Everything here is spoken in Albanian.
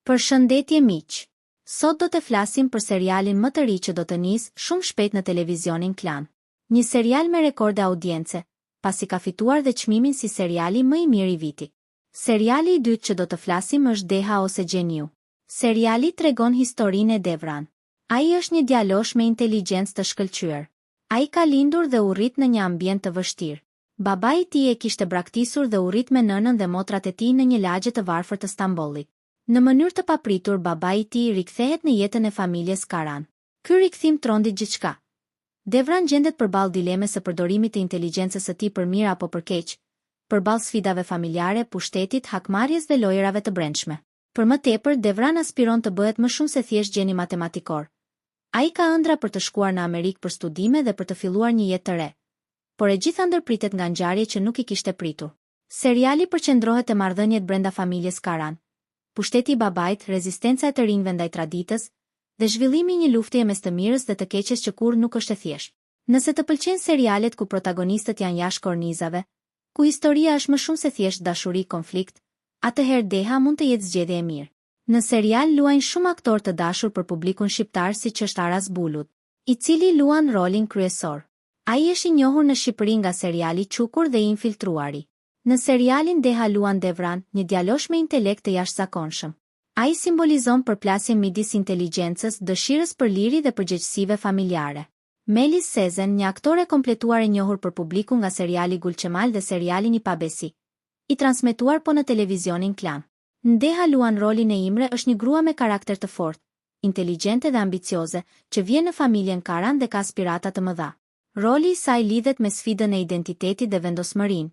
Përshëndetje miq. Sot do të flasim për serialin më të ri që do të nisë shumë shpejt në televizionin Klan. Një serial me rekorde audience, pasi ka fituar dhe çmimin si seriali më i mirë i vitit. Seriali i dytë që do të flasim është Deha ose Gjeniu. Seriali tregon historinë e Devran. Ai është një djalosh me inteligjencë të shkëlqyer. Ai ka lindur dhe u rrit në një ambient të vështirë. Babai i tij e kishte braktisur dhe u rrit me nënën dhe motrat e tij në një lagje të varfër të Stambollit. Në mënyrë të papritur babai i tij rikthehet në jetën e familjes Karan. Ky rikthim trondi gjithçka. Devran gjendet përballë dilemës së përdorimit të inteligjencës së tij për mirë apo për keq, përballë sfidave familjare, pushtetit, hakmarrjes dhe lojërave të brendshme. Për më tepër, Devran aspiron të bëhet më shumë se thjesht gjeni matematikor. Ai ka ëndra për të shkuar në Amerikë për studime dhe për të filluar një jetë të re. Por e gjitha ndërpritet nga ngjarje që nuk i kishte pritur. Seriali përqendrohet te marrëdhëniet brenda familjes Karan, pushteti i babait, rezistenca e të rinjve ndaj traditës dhe zhvillimi i një lufteje mes të mirës dhe të keqes që kurrë nuk është e thjeshtë. Nëse të pëlqejnë serialet ku protagonistët janë jashtë kornizave, ku historia është më shumë se thjesht dashuri konflikt, atëherë Deha mund të jetë zgjedhje e mirë. Në serial luajnë shumë aktorë të dashur për publikun shqiptar siç është Aras Bulut, i cili luan rolin kryesor. Ai është i njohur në Shqipëri nga seriali Çukur dhe i Infiltruari. Në serialin Deha luan Devran, një djalosh me intelekt të jashtëzakonshëm. Ai simbolizon përplasjen midis inteligjencës, dëshirës për liri dhe përgjegjësive familjare. Melis Sezen, një aktore kompletuar e njohur për publikun nga seriali Gulçemal dhe seriali Një Pabesi, i transmetuar po në televizionin Klan. Në Deha luan rolin e Imre, është një grua me karakter të fortë, inteligjente dhe ambicioze, që vjen në familjen Karan dhe ka aspirata të mëdha. Roli i saj lidhet me sfidën e identitetit dhe vendosmërinë,